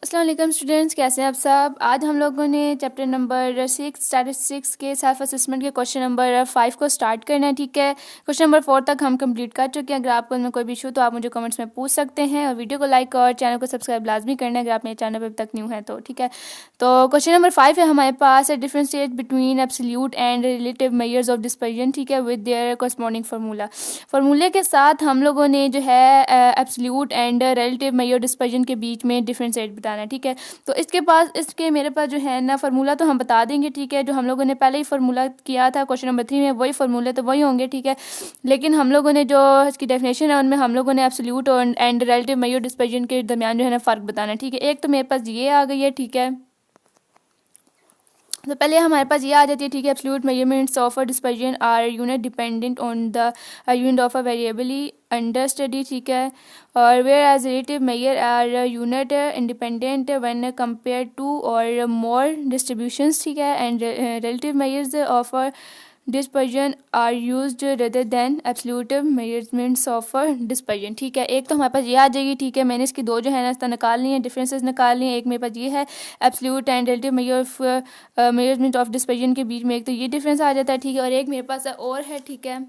अस्सलाम वालेकुम स्टूडेंट्स, कैसे हैं आप सब। आज हम लोगों ने चैप्टर नंबर 6 स्टैटिस्टिक्स के सेल्फ असेसमेंट के क्वेश्चन नंबर 5 को स्टार्ट करना है। ठीक है, क्वेश्चन नंबर 4 तक हम कंप्लीट कर चुके हैं। अगर आपको इनमें कोई भी इशू तो आप मुझे कमेंट्स में पूछ सकते हैं, और वीडियो को लाइक और चैनल को सब्सक्राइब लाजमी करना है अगर आप मेरे चैनल पर अभी तक न्यू है तो। ठीक है, तो क्वेश्चन नंबर 5 है हमारे पास, differentiate between absolute and relative measures of dispersion. ठीक है, विद देयर कॉरस्पॉन्डिंग फार्मूला। फार्मूले के साथ हम लोगों ने जो है absolute and relative measure dispersion के बीच में डिफरेंशिएट बताना है। ठीक है, तो इसके मेरे पास जो है ना फार्मूला तो हम बता देंगे। ठीक है, जो हम लोगों ने पहले ही फार्मूला किया था क्वेश्चन नंबर 3 में, वही फार्मूले तो वही होंगे। ठीक है, लेकिन हम लोगों ने जो इसकी डेफिनेशन है उनमें हम लोगों ने एब्सोल्यूट और एंड रिलेटिव मेजर डिस्पर्जन के दरमियान जो है ना फ़र्क बताना है। ठीक है, एक तो मेरे पास ये आ गई है। ठीक है, तो पहले हमारे पास ये आ जाती है। ठीक है, absolute measurements of a dispersion are unit dependent on the unit of a variable under study. ठीक है, और whereas relative measure are unit independent when compare to or more distributions. ठीक है, and relative measures of dispersion are used rather than absolute measurements of dispersion. ठीक है, एक तो हमारे पास ये आ जाएगी। ठीक है, मैंने इसकी दो जो है ना इसका निकालनी है, डिफरेंसेस निकालनी है। एक मेरे पास ये है absolute and relative measure of measurement of dispersion के बीच में एक तो ये डिफरेंस आ जाता है। ठीक है, और एक मेरे पास और है। ठीक है,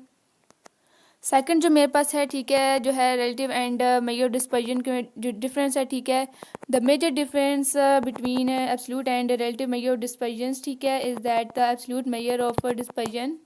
सेकंड जो मेरे पास है, ठीक है, जो है रिलेटिव एंड मेजर डिस्पर्जन के जो डिफरेंस है। ठीक है, the major difference between absolute and relative measure dispersion. ठीक है, is that the absolute measure of dispersion.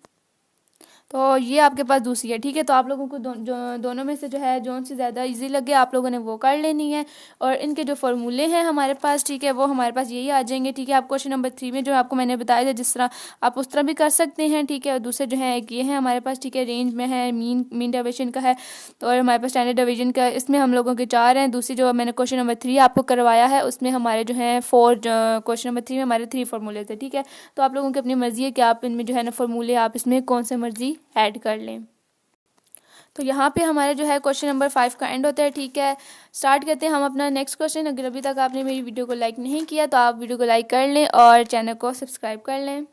तो ये आपके पास दूसरी है। ठीक है, तो आप लोगों को दोनों में से जो है जो सी ज़्यादा इजी लगे आप लोगों ने वो कर लेनी है। और इनके जो फॉर्मूले हैं हमारे पास, ठीक है, वो हमारे पास यही आ जाएंगे। ठीक है, आप क्वेश्चन नंबर 3 में जो आपको मैंने बताया था जिस तरह आप उस तरह भी कर सकते हैं। ठीक है, और दूसरे जो है एक ये है हमारे पास। ठीक है, रेंज में है, मीन डिवीजन का है, तो और हमारे पास स्टैंडर्ड डिवीजन का, इसमें हम लोगों के 4 हैं। दूसरी जो मैंने क्वेश्चन नंबर 3 आपको करवाया है उसमें हमारे जो है 4, क्वेश्चन नंबर 3 में हमारे 3 फार्मूले थे। ठीक है, तो आप लोगों की अपनी मर्जी है कि आप इनमें जो है ना फार्मूले आप इसमें कौन से मर्जी ऐड कर लें। तो यहाँ पे हमारे जो है क्वेश्चन नंबर 5 का एंड होता है। ठीक है, स्टार्ट करते हैं हम अपना नेक्स्ट क्वेश्चन। अगर अभी तक आपने मेरी वीडियो को लाइक नहीं किया तो आप वीडियो को लाइक कर लें और चैनल को सब्सक्राइब कर लें।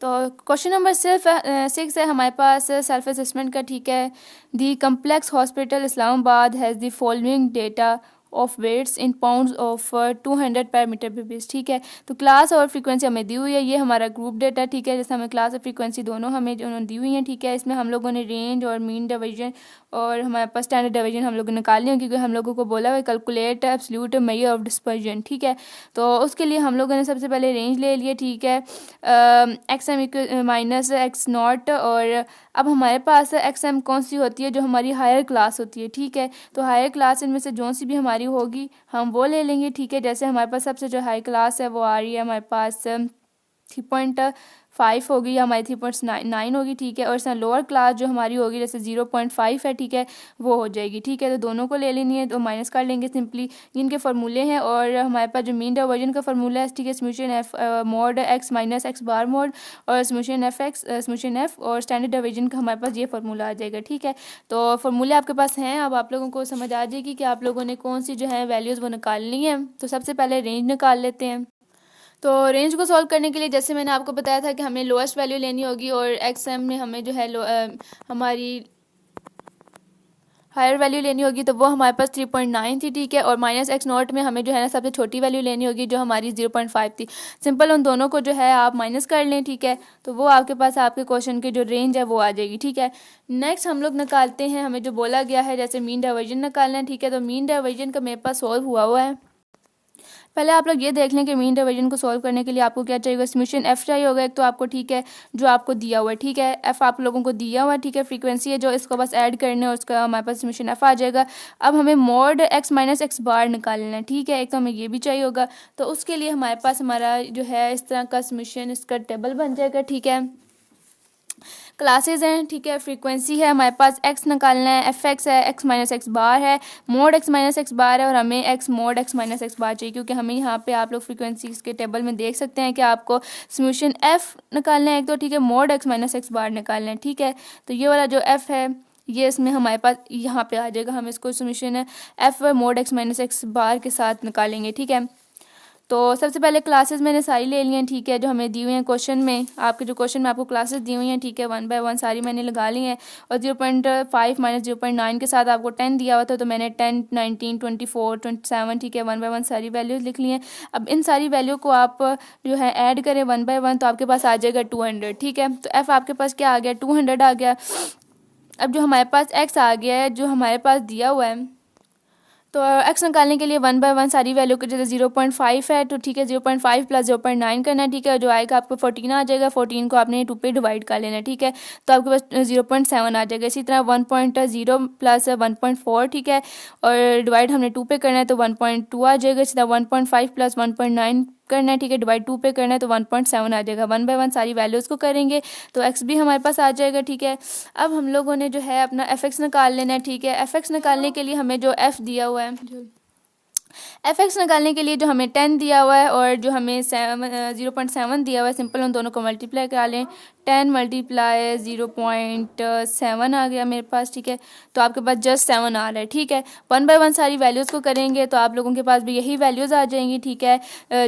तो क्वेश्चन नंबर 6 है हमारे पास सेल्फ असेसमेंट का। ठीक है, the complex hospital Islamabad has the following data of weights in pounds of 200 per metre base. ठीक है, तो क्लास और फ्रीक्वेंसी हमें दी हुई है, ये हमारा ग्रुप डेटा। ठीक है, जैसे हमें क्लास और फ्रीक्वेंसी दोनों हमें जो दी हुई हैं। ठीक है, इसमें हम लोगों ने रेंज और मीन डिवीजन और हमारे पास स्टैंडर्ड डिवीजन हम लोगों ने निकालनी है, क्योंकि हम लोगों को बोला हुआ है calculate absolute measure of dispersion. ठीक है, तो उसके लिए हम लोगों ने सबसे पहले रेंज ले लिए। ठीक है, X M minus X naught, और अब हमारे पास एक्स एम कौन सी होती है, जो हमारी हायर क्लास होती है। ठीक है, तो हायर क्लास इनमें से जो सी भी हमारी होगी हम वो ले लेंगे। ठीक है, जैसे हमारे पास सबसे जो हाई क्लास है वो आ रही है हमारे पास 3.5 होगी, या हमारी 3.9 होगी। ठीक है, और इसमें लोअर क्लास जो हमारी होगी जैसे 0.5 है। ठीक है, वो हो जाएगी। ठीक है, तो दोनों को ले लेनी है, तो माइनस कर लेंगे सिंपली। इनके फार्मूले हैं, और हमारे पास जो मीन डिवीजन का फार्मूला है, ठीक है, summation F mod X minus X bar mod, और summation F X summation F, और स्टैंडर्ड डिवीजन का हमारे पास ये फार्मूला आ जाएगा। ठीक है, तो फार्मूले आपके पास हैं, अब आप लोगों को समझ आ जाएगी कि आप लोगों ने कौन सी जो है वैल्यूज़ वो निकालनी है। तो सबसे पहले रेंज निकाल लेते हैं। तो रेंज को सॉल्व करने के लिए जैसे मैंने आपको बताया था कि हमें लोएस्ट वैल्यू लेनी होगी, और एक्स एम में हमें जो है हमारी हायर वैल्यू लेनी होगी, तो वो हमारे पास 3.9 थी। ठीक है, और माइनस एक्स नॉट में हमें जो है ना सबसे छोटी वैल्यू लेनी होगी जो हमारी 0.5 थी। सिंपल उन दोनों को जो है आप माइनस कर लें। ठीक है, तो वो आपके पास आपके क्वेश्चन की जो रेंज है वो आ जाएगी। ठीक है, नेक्स्ट हम लोग निकालते हैं, हमें जो बोला गया है जैसे मीन डाइवर्जन निकालना है। ठीक है, तो मीन डाइवर्जन का मेरे पास सॉल्व हुआ है। पहले आप लोग ये देख लें कि मीन डिवीजन को सॉल्व करने के लिए आपको क्या चाहिए, समीशन एफ चाहिए होगा एक तो आपको। ठीक है, जो आपको दिया हुआ है। ठीक है, एफ आप लोगों को दिया हुआ है। ठीक है, फ्रीक्वेंसी है जो, इसको बस ऐड करने और उसका हमारे पास समीशन एफ आ जाएगा। अब हमें मॉड एक्स माइनस एक्स बार निकालना है। ठीक है, एक तो हमें ये भी चाहिए होगा, तो उसके लिए हमारे पास हमारा जो है इस तरह का समीशन इसका टेबल बन जाएगा। ठीक है, क्लासेज हैं। ठीक है, फ्रीक्वेंसी है हमारे पास, एक्स निकालना है, एफ एक्स है, एक्स माइनस एक्स बार है, mod X minus X bar है, और हमें X mod X minus X bar चाहिए, क्योंकि हमें यहाँ पे आप लोग फ्रीक्वेंसी के टेबल में देख सकते हैं कि आपको सॉल्यूशन एफ निकालना है एक तो। ठीक है, मोड एक्स माइनस एक्स बार निकालना है। ठीक है, तो ये वाला जो एफ है ये इसमें हमारे पास यहाँ पे आ जाएगा, हम इसको सॉल्यूशन है F mod X minus X bar के साथ निकालेंगे। ठीक है, तो सबसे पहले क्लासेस मैंने सारी ले ली हैं, ठीक है, जो हमें दी हुई हैं क्वेश्चन में, आपके जो क्वेश्चन में आपको क्लासेस दी हुई हैं, ठीक है, 1 बाय 1 सारी मैंने लगा ली हैं। और 0.5 माइनस 0.9 के साथ आपको 10 दिया हुआ था, तो मैंने 10, 19, 24, 27, ठीक है, 1 बाय 1 सारी वैल्यूज़ लिख ली हैं। अब इन सारी वैल्यू को आप जो है ऐड करें 1 बाय 1, तो आपके पास आ जाएगा 200, ठीक है। तो एफ़ आपके पास क्या आ गया, 200 आ गया। अब जो हमारे पास एक्स आ गया है, जो हमारे पास दिया हुआ है, तो एक्स निकालने के लिए 1 बाय 1 सारी वैल्यू के जैसे 0.5 है, तो ठीक है 0.5 प्लस 0.9 करना है, ठीक है, जो आएगा आपको 14 आ जाएगा। 14 को आपने 2 पे डिवाइड कर लेना है, ठीक है, तो आपके पास 0.7 आ जाएगा। इसी तरह 1.0 प्लस 1.4, ठीक है, और डिवाइड हमने 2 पे करना है, तो 1.2 आ जाएगा। इसी तरह 1.5 प्लस 1.9 करना है, ठीक है, डिवाइड 2 पे करना है, तो 1.7 आ जाएगा। 1 बाय 1 सारी वैल्यूज़ को करेंगे तो एक्स भी हमारे पास आ जाएगा, ठीक है। अब हम लोगों ने जो है अपना एफ एक्स निकाल लेना है, ठीक है। एफ एक्स निकालने के लिए हमें जो एफ़ दिया हुआ है, एफ एक्स निकालने के लिए जो हमें 10 दिया हुआ है और जो हमें 0.7 दिया हुआ है, सिंपल उन दोनों को मल्टीप्लाई करा लें। 10 मल्टीप्लाई 0.7 आ गया मेरे पास, ठीक है, तो आपके पास जस्ट 7 आ रहा है, ठीक है। 1 बाय 1 सारी वैल्यूज़ को करेंगे तो आप लोगों के पास भी यही वैल्यूज़ आ जाएंगी, ठीक है।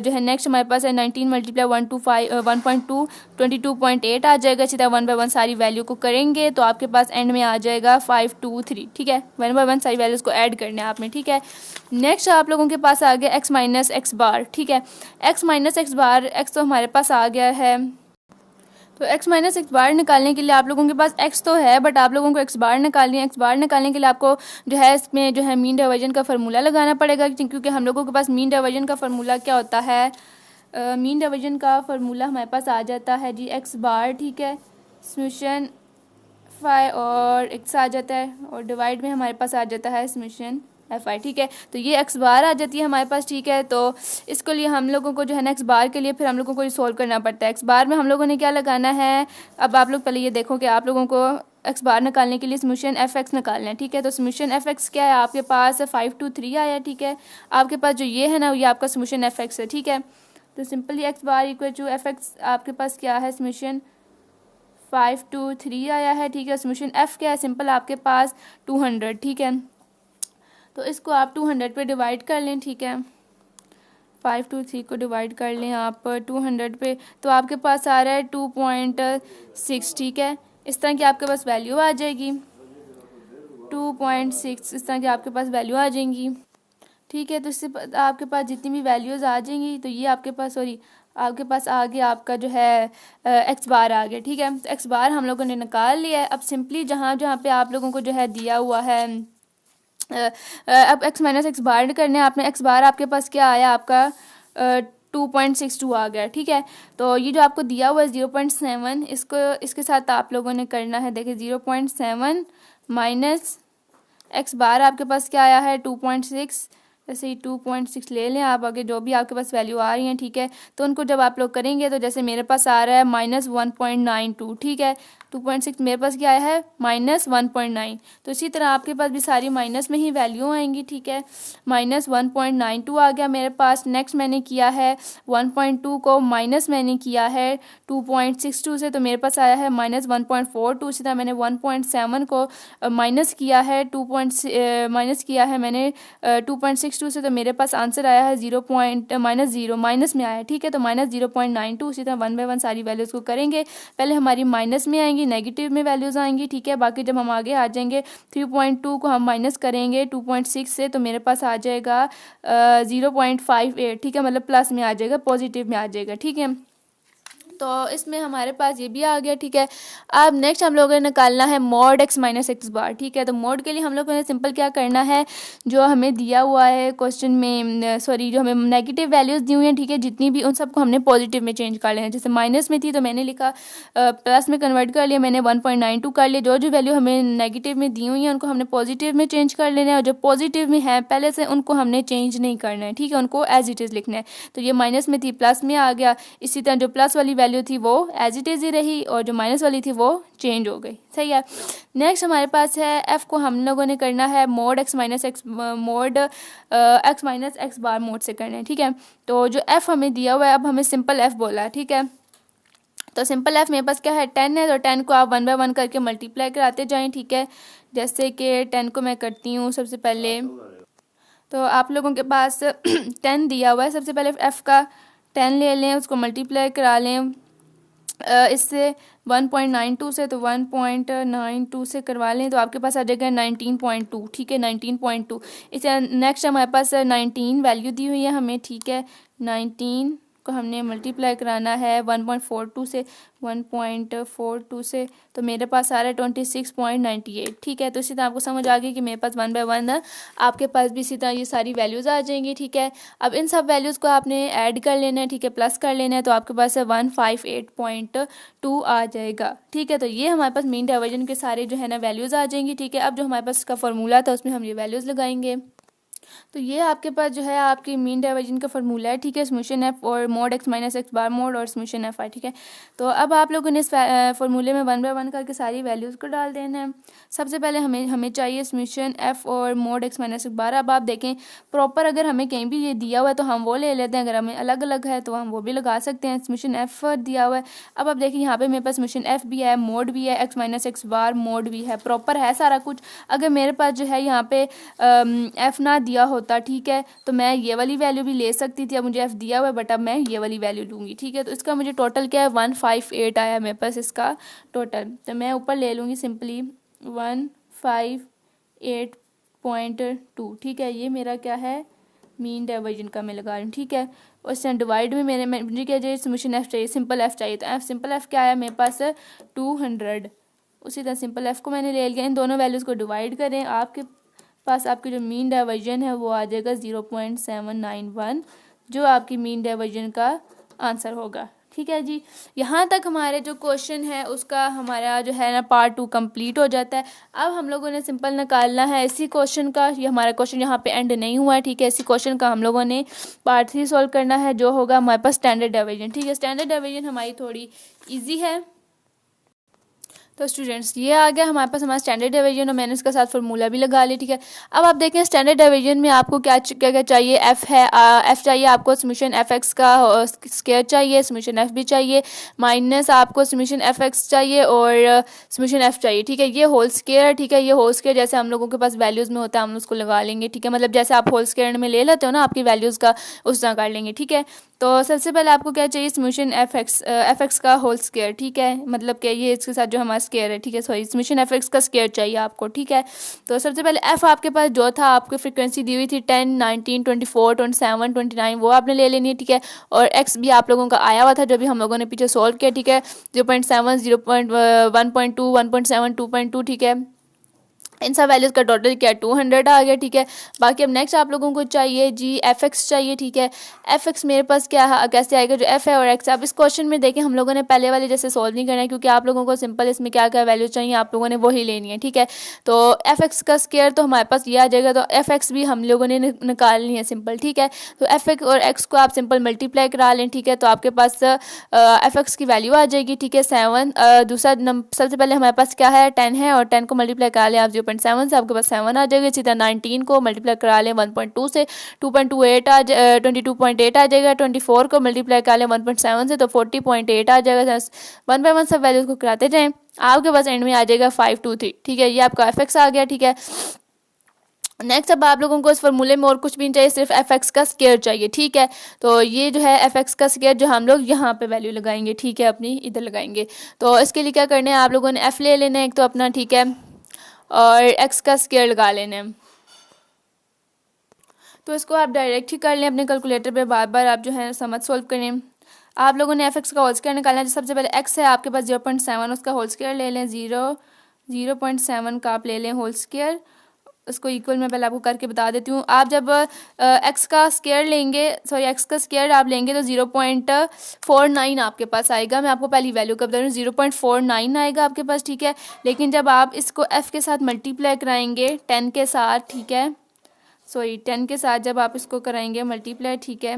जो है नेक्स्ट हमारे पास है 19 मल्टीप्लाई 1.2 22.8 आ जाएगा। इसी तरह 1 बाय 1 सारी वैल्यू को करेंगे तो आपके पास एंड में आ जाएगा 523, ठीक है। 1 बाय 1 सारी वैल्यूज़ को ऐड करना है आपने, ठीक है। नेक्स्ट आप लोगों के पास आ गया एक्स माइनस एक्स बार, ठीक है। एक्स माइनस एक्स बार, एक्स तो हमारे पास आ गया है, तो एक्स माइनस एक्स बार निकालने के लिए आप लोगों के पास एक्स तो है, बट आप लोगों को एक्स बार निकालनी है। एक्स बार निकालने के लिए आपको जो है इसमें जो है मीन डाइवर्जन का फार्मूला लगाना पड़ेगा, क्योंकि हम लोगों के पास मीन डाइवर्जन का फार्मूला क्या होता है, मीन डाइवर्जन का फार्मूला हमारे पास आ जाता है जी एक्स बार, ठीक है, समेशन फाई और एक्स आ जाता है, और डिवाइड में हमारे पास आ जाता है समेशन एफ आई, ठीक है। तो ये एक्स बार आ जाती है हमारे पास, ठीक है। तो इसके लिए हम लोगों को जो है ना एक्स बार के लिए फिर हम लोगों को सोल्व करना पड़ता है। एक्स बार में हम लोगों ने क्या लगाना है, अब आप लोग पहले ये देखो कि आप लोगों को एक्स बार निकालने के लिए समेशन एफ एक्स निकालना है, ठीक है। तो समेशन एफ एक्स क्या है, आपके पास 523 आया, ठीक है। आपके पास जो ये है ना, ये आपका समेशन एफ एक्स है, ठीक है। तो simply X bar equal to F X आपके पास क्या है, समेशन 523 आया है, ठीक है। समेशन एफ क्या है, सिंपल आपके पास 200, ठीक है। तो इसको आप 200 पे डिवाइड कर लें, ठीक है। 523 को डिवाइड कर लें आप 200 पे, तो आपके पास आ रहा है 2.6, ठीक है। इस तरह की आपके पास वैल्यू आ जाएगी 2.6, इस तरह की आपके पास वैल्यू आ जाएंगी, ठीक है। तो इससे आपके पास जितनी भी वैल्यूज़ आ जाएंगी, तो ये आपके पास आपके पास आ गया आपका जो है एक्स बार आ गया, ठीक है। तो एक्स बार हम लोगों ने निकाल लिया है। अब सिंपली जहाँ जहाँ पे आप लोगों को जो है दिया हुआ है, अब एक्स माइनस एक्स बार करने आपने, एक्स बार आपके पास क्या आया, आपका 2.62 आ गया, ठीक है। तो ये जो आपको दिया हुआ है 0.7, इसको इसके साथ आप लोगों ने करना है, देखिए 0.7 माइनस एक्स बार आपके पास क्या आया है 2.6, जैसे ही 2.6 ले लें आप, आगे जो भी आपके पास वैल्यू आ रही हैं, ठीक है। तो उनको जब आप लोग करेंगे तो जैसे मेरे पास आ रहा है -1.92, ठीक है। 2.6 मेरे पास क्या आया है -1.9, तो इसी तरह आपके पास भी सारी माइनस में ही वैल्यू आएंगी, ठीक है। -1.92 आ गया मेरे पास। नेक्स्ट मैंने किया है 1.2 को माइनस मैंने किया है 2.62 से, तो मेरे पास आया है -1.42। इसी तरह मैंने 1.7 को माइनस किया है माइनस किया है मैंने 2.62 से, तो मेरे पास आंसर आया है -0 माइनस में आया, ठीक है। तो -0.92। इसी तरह 1 बाय 1 सारी वैल्यूज़ को करेंगे, पहले हमारी माइनस में आएंगी, नेगेटिव में वैल्यूज़ आएंगी, ठीक है। बाकी जब हम आगे आ जाएंगे 3.2 को हम माइनस करेंगे 2.6 से, तो मेरे पास आ जाएगा 0.58, ठीक है, मतलब प्लस में आ जाएगा, पॉजिटिव में आ जाएगा, ठीक है। तो इसमें हमारे पास ये भी आ गया, ठीक है। अब नेक्स्ट हम लोगों ने निकालना है मॉड एक्स माइनस एक्स बार, ठीक है। तो मॉड के लिए हम लोगों ने सिंपल क्या करना है, जो हमें दिया हुआ है क्वेश्चन में, जो हमें नेगेटिव वैल्यूज़ दी हुई हैं, ठीक है, जितनी भी उन सबको हमने पॉजिटिव में चेंज कर लेना है। जैसे माइनस में थी तो मैंने लिखा प्लस में कन्वर्ट कर लिया, मैंने 1.92 कर लिया। जो जो वैल्यू हमें नेगेटिव में दी हुई है उनको हमने पॉजिटिव में चेंज कर लेना है, और जो पॉजिटिव में है पहले से उनको हमने चेंज नहीं करना है, ठीक है, उनको एज इट इज़ लिखना है। तो ये माइनस में थी प्लस में आ गया। इसी तरह जो प्लस वाली वैल्यू थी वो एज इट इज़ ही रही, और जो माइनस वाली थी वो चेंज हो गई, सही है। नेक्स्ट हमारे पास है एफ़ को हम लोगों ने करना है mod X minus X bar mode से करना है, ठीक है। तो जो एफ़ हमें दिया हुआ है, अब हमें सिंपल एफ़ बोला है, ठीक है। तो सिंपल एफ़ मेरे पास क्या है 10 है, तो 10 को आप 1 बाय 1 करके मल्टीप्लाई कराते जाएं, ठीक है। जैसे कि 10 को मैं करती हूँ सबसे पहले, तो आप लोगों के पास 10 दिया हुआ है, सबसे पहले f का 10 ले लें, उसको मल्टीप्लाई करा लें इससे 1.92 से, तो 1.92 से करवा लें तो आपके पास आ जाएगा 19.2, ठीक है 19.2। इसे नेक्स्ट हमारे पास 19 वैल्यू दी हुई है हमें, ठीक है 19 को हमने मल्टीप्लाई कराना है 1.42 से, 1.42 से, तो मेरे पास आ रहा है 26.98, ठीक है। तो इसी तरह आपको समझ आ गई कि मेरे पास 1 बाय 1 आपके पास भी इसी तरह ये सारी वैल्यूज़ आ जाएंगी, ठीक है। अब इन सब वैल्यूज़ को आपने ऐड कर लेना है, ठीक है, प्लस कर लेना है, तो आपके पास 158.2 आ जाएगा, ठीक है। तो ये हमारे पास मीन डाइवर्जन के सारे जो है ना वैल्यूज़ आ जाएंगी, ठीक है। अब जो हमारे पास इसका फार्मूला था उसमें हम ये वैल्यूज़ लगाएंगे। तो ये आपके पास जो है आपकी मीन डाइवर्जन का फार्मूला है, ठीक है, समेशन एफ और mode X minus X bar mod और समेशन एफ आई, ठीक है। तो अब आप लोगों ने इस फार्मूले में 1 बाय 1 करके सारी वैल्यूज़ को डाल देना है। सबसे पहले हमें चाहिए समेशन एफ और मोड एक्स माइनस एक्स बार। अब आप देखें प्रॉपर अगर हमें कहीं भी ये दिया हुआ है तो हम वो ले लेते हैं, अगर हमें अलग अलग है तो हम वो भी लगा सकते हैं। समेशन एफ दिया हुआ है, अब आप देखिए यहाँ पे मेरे पास समेशन एफ भी है, मोड भी है, X minus X bar mode भी है, प्रॉपर है सारा कुछ। अगर मेरे पास जो है यहाँ पे एफ ना दिया होता, ठीक है, तो मैं ये वाली वैल्यू भी ले सकती थी। अब मुझे एफ दिया हुआ है बट अब मैं ये वाली वैल्यू लूँगी, ठीक है। तो इसका मुझे टोटल क्या है 158 आया मेरे पास इसका टोटल, तो मैं ऊपर ले लूँगी सिंपली 158.2, ठीक है। ये मेरा क्या है मीन डाइवर्जन का मैं लगा रही हूँ, ठीक है। और इससे डिवाइड में मुझे क्या चाहिए समेशन एफ चाहिए, सिंपल एफ चाहिए, तो एफ सिंपल एफ क्या है मेरे पास 200। उसी तरह सिंपल एफ को मैंने ले लिया, इन दोनों वैल्यूज़ को डिवाइड करें, आपके पास आपकी जो मीन डाइवर्जन है वो आ जाएगा 0.791, जो आपकी मीन डाइवर्जन का आंसर होगा, ठीक है जी। यहाँ तक हमारे जो क्वेश्चन है उसका हमारा जो है ना पार्ट 2 कंप्लीट हो जाता है। अब हम लोगों ने सिंपल निकालना है इसी क्वेश्चन का, ये हमारा क्वेश्चन यहाँ पे एंड नहीं हुआ है, ठीक है। इसी क्वेश्चन का हम लोगों ने पार्ट 3 सॉल्व करना है, जो होगा हमारे पास स्टैंडर्ड डाइवर्जन, ठीक है। स्टैंडर्ड डाइवर्जन हमारी थोड़ी ईजी है। तो स्टूडेंट्स ये आ गया हमारे पास हमारा स्टैंडर्ड डिवीजन और मैंने इसके साथ फार्मूला भी लगा लिया, ठीक है। अब आप देखें स्टैंडर्ड डिवीजन में आपको क्या क्या क्या चाहिए, एफ है, एफ चाहिए आपको, समेशन एफ एक्स का स्क्वायर चाहिए, समेशन एफ भी चाहिए, माइनस आपको समेशन एफ एक्स चाहिए और समेशन एफ चाहिए, ठीक है। ये होल स्क्वायर, ठीक है, ये होल स्क्वायर जैसे हम लोगों के पास वैल्यूज़ में होता है हम उसको लगा लेंगे, ठीक है। मतलब जैसे आप होल स्क्वायर में ले लेते हो ना आपकी वैल्यूज़ का, उस तरह कर लेंगे, ठीक है। तो सबसे पहले आपको क्या चाहिए समेशन एफ एक्स का होल स्क्वायर, ठीक है, मतलब कि ये इसके साथ जो हमारा स्क्वायर है, ठीक है, सॉरी समेशन एफ एक्स का स्क्वायर चाहिए आपको, ठीक है। तो सबसे पहले एफ आपके पास जो था आपकी फ्रीक्वेंसी दी हुई थी 10, 19, 24, 27, 29, वो आपने ले लेनी है, ठीक है। और एक्स भी आप लोगों का आया हुआ था जो भी हम लोगों ने पीछे सॉल्व किया, ठीक है, 0.7, 0.1.2, 1.7, 2.2, ठीक है। इन सब वैल्यूज़ का टोटल क्या 200 आ गया, ठीक है। बाकी अब नेक्स्ट आप लोगों को चाहिए जी एफ एक्स चाहिए, ठीक है। एफ एक्स मेरे पास क्या है, कैसे आएगा, जो एफ है और एक्स। अब इस क्वेश्चन में देखें हम लोगों ने पहले वाले जैसे सॉल्व नहीं करना है, क्योंकि आप लोगों को सिंपल इसमें क्या क्या वैल्यू चाहिए आप लोगों ने वही लेनी है, ठीक है। तो एफ एक्स का स्क्वायर तो हमारे पास ये आ जाएगा, तो एफ एक्स भी हम लोगों ने निकालनी है सिंपल, ठीक है। तो एफ एक्स और एक्स को आप सिंपल मल्टीप्लाई करा लें, ठीक है। तो आपके पास एफ एक्स की वैल्यू आ जाएगी, ठीक है 7। दूसरा सबसे पहले हमारे पास क्या है 10 है, और 10 को मल्टीप्लाई करा लें आप 0.7 से, आपके पास 7 आ जाएगा। इसी तरह 19 को मल्टीप्लाई करा लें 1.2 से, 2.28 22.8 आ जाएगा। 24 को मल्टीप्लाई करा लें 1.7 से, तो 40.8 आ जाएगा। 1 बाय 1 सब वैल्यूज को कराते जाएं, आपके पास एंड में आ जाएगा 523, ठीक है। ये आपका एफ एक्स आ गया, ठीक है। नेक्स्ट अब आप लोगों को इस फार्मूले में और कुछ भी नहीं चाहिए, सिर्फ एफ एक्स का स्क्वायर चाहिए, ठीक है। तो ये जो है एफ एक्स का स्क्वायर जो हम लोग यहाँ पे वैल्यू लगाएंगे, ठीक है, अपनी इधर लगाएंगे। तो इसके लिए क्या करना है आप लोगों ने एफ ले लेना है एक तो अपना, ठीक है, और एक्स का स्क्वायर लगा लेना है। तो इसको आप डायरेक्ट ही कर लें अपने कैलकुलेटर पे, बार बार आप जो है समझ सॉल्व करें। आप लोगों ने एफ एक्स का होल स्क्वायर निकालना है। सबसे पहले एक्स है आपके पास 0.7, उसका होल स्क्वायर ले लें, 0.7 का आप ले लें होल स्क्वायर। उसको इक्वल मैं पहले आपको करके बता देती हूँ। आप जब एक्स का स्क्वायर लेंगे, सॉरी एक्स का स्क्वायर आप लेंगे तो 0.49 आपके पास आएगा। मैं आपको पहली वैल्यू का बता रही हूँ, 0.49 आएगा आपके पास, ठीक है। लेकिन जब आप इसको एफ के साथ मल्टीप्लाई कराएंगे 10 के साथ, ठीक है, सॉरी 10 के साथ जब आप इसको कराएंगे मल्टीप्लाई, ठीक है,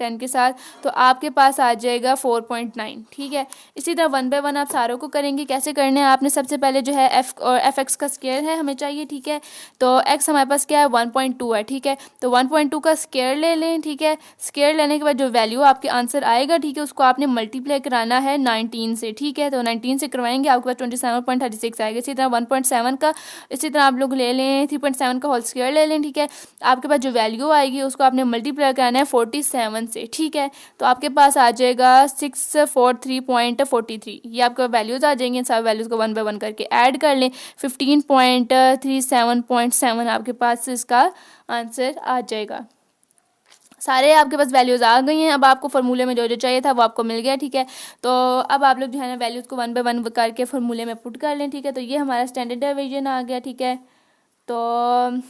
10 के साथ, तो आपके पास आ जाएगा 4.9। ठीक है, इसी तरह 1 बाय 1 आप सारों को करेंगे। कैसे करने हैं, आपने सबसे पहले जो है एफ और एफ एक्स का स्क्वायर है हमें चाहिए। ठीक है, तो एक्स हमारे पास क्या है 1.2 है। ठीक है, तो 1.2 का स्क्वायर ले लें। ठीक है, स्क्वायर लेने के बाद जो वैल्यू आपके आंसर आएगा, ठीक है, उसको आपने मल्टीप्लाई कराना है 19 से। ठीक है, तो 19 से करवाएंगे, आपके पास 27.36 आएगा। इसी तरह 1.7 का, इसी तरह आप लोग ले लें 3.7 का होल स्क्वायर ले लें। ठीक है, आपके पास जो वैल्यू आएगी उसको आपने मल्टीप्लाई कराना है 47 से। ठीक है, तो आपके पास आ जाएगा 643.43। ये आपके वैल्यूज़ आ जाएंगे। सब वैल्यूज़ को 1 बाय 1 करके ऐड कर लें, 15.37.7 आपके पास इसका आंसर आ जाएगा। सारे आपके पास वैल्यूज़ आ गई हैं। अब आपको फार्मूले में जो जो चाहिए था वो आपको मिल गया। ठीक है, तो अब आप लोग जो है ना वैल्यूज़ को 1 बाय 1 करके फार्मूले में पुट कर लें। ठीक है, तो ये हमारा स्टैंडर्ड डेविएशन आ गया। ठीक है, तो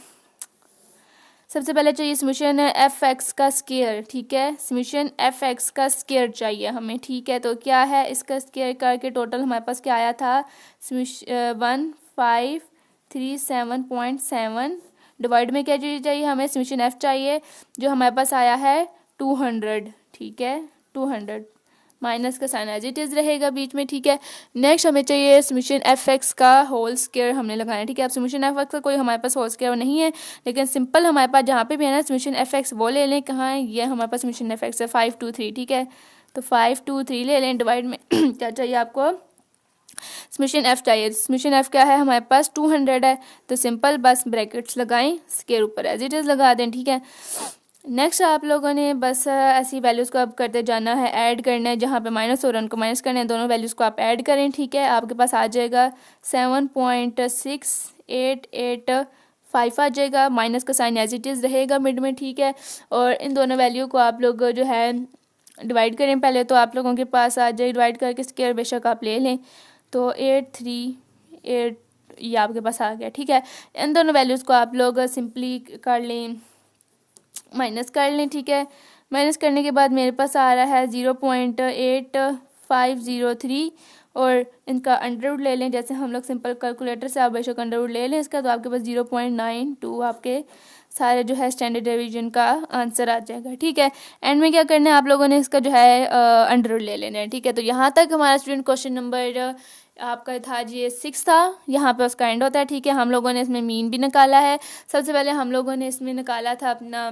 सबसे पहले चाहिए समीशन एफ एक्स का स्क्वायर। ठीक है, समीशन एफ एक्स का स्क्वायर चाहिए हमें। ठीक है, तो क्या है, इसका स्क्वायर करके टोटल हमारे पास क्या आया था 1537.7 डिवाइड में क्या चीज़ चाहिए हमें, समीशन एफ चाहिए जो हमारे पास आया है 200। ठीक है, 200 माइनस का साइन एज इट इज़ रहेगा बीच में। ठीक है, नेक्स्ट हमें चाहिए समीशन एफ एक्स का होल स्क्वायर हमने लगाना है। ठीक है, अब समीशन एफ एक्स का कोई हमारे पास होल स्क्वायर नहीं है, लेकिन सिंपल हमारे पास जहाँ पे भी है ना समीशन एफ एक्स वो ले लें। कहाँ है ये हमारे पास समीशन एफ एक्स है 523। ठीक है, तो 523 ले लें, डिवाइड में क्या चाहिए आपको, समीशन एफ चाहिए। समीशन एफ क्या है हमारे पास 200 है, तो सिंपल बस ब्रैकेट्स लगाएं, स्क्वायर ऊपर एज इट इज़ लगा दें। ठीक है, नेक्स्ट आप लोगों ने बस ऐसी वैल्यूज़ को अब करते जाना है, ऐड करना है, जहाँ पे माइनस और उनको माइनस करना है, दोनों वैल्यूज़ को आप ऐड करें। ठीक है, आपके पास आ जाएगा 7.6885 आ जाएगा, माइनस का साइन एज इट इज़ रहेगा मिड में। ठीक है, और इन दोनों वैल्यू को आप लोग जो है डिवाइड करें पहले, तो आप लोगों के पास आ जाए, डिवाइड करके स्क्वायर बेशक आप ले लें, तो 838 ये आपके पास आ गया। ठीक है, इन दोनों वैल्यूज़ को आप लोग सिंपली कर लें, माइनस कर लें। ठीक है, माइनस करने के बाद मेरे पास आ रहा है 0.8503 और इनका अंडरवुड ले लें, जैसे हम लोग सिंपल कैलकुलेटर से आप बेशक अंडरवुड ले लें इसका, तो आपके पास 0.92 आपके सारे जो है स्टैंडर्ड डिवीजन का आंसर आ जाएगा। ठीक है, एंड में क्या करना है आप लोगों ने इसका जो है अंडरवुड ले लेना है। ठीक है, तो यहाँ तक हमारा स्टूडेंट क्वेश्चन नंबर आपका था जी 6 था, यहाँ पे उसका एंड होता है। ठीक है, हम लोगों ने इसमें मीन भी निकाला है। सबसे पहले हम लोगों ने इसमें निकाला था अपना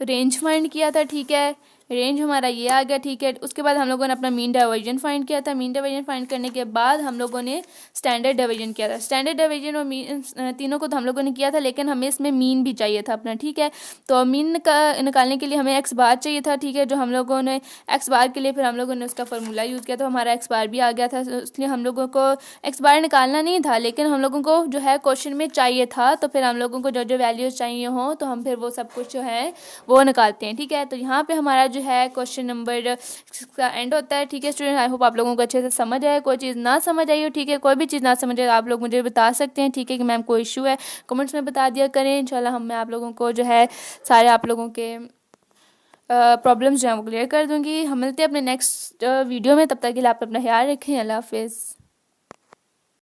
रेंज फाइंड किया था। ठीक है, रेंज हमारा ये आ गया। ठीक है, उसके बाद हम लोगों ने अपना मीन डिवीजन फाइंड किया था। मीन डिवीजन फाइंड करने के बाद हम लोगों ने स्टैंडर्ड डिवीजन किया था। स्टैंडर्ड डिवीजन और मीन तीनों को तो हम लोगों ने किया था, लेकिन हमें इसमें मीन भी चाहिए था अपना। ठीक है, तो मीन का निकालने के लिए हमें एक्स बार चाहिए था। ठीक है, जो हम लोगों ने एक्स बार के लिए फिर हम लोगों ने उसका फार्मूला यूज़ किया, तो हमारा एक्स बार भी आ गया था। इसलिए हम लोगों को एक्स बार निकालना नहीं था, लेकिन हम लोगों को जो है क्वेश्चन में चाहिए था, तो फिर हम लोगों को जो जो वैल्यूज़ चाहिए हों तो हम फिर वो सब कुछ जो है वो निकालते हैं। ठीक है, तो यहाँ पे हमारा जो है क्वेश्चन नंबर का एंड होता है। ठीक है स्टूडेंट, आई होप आप लोगों को अच्छे से समझ आए। कोई चीज़ ना समझ आई हो, ठीक है, कोई भी चीज़ ना समझ आए आप लोग मुझे बता सकते हैं। ठीक है, कि मैम कोई इशू है कमेंट्स में बता दिया करें। इंशाल्लाह मैं आप लोगों को जो है सारे आप लोगों के प्रॉब्लम्स जो हैं वो क्लियर कर दूँगी। हम मिलते हैं अपने नेक्स्ट वीडियो में, तब तक के लिए आप अपना ख्याल रखें। अल्लाह हाफिज़।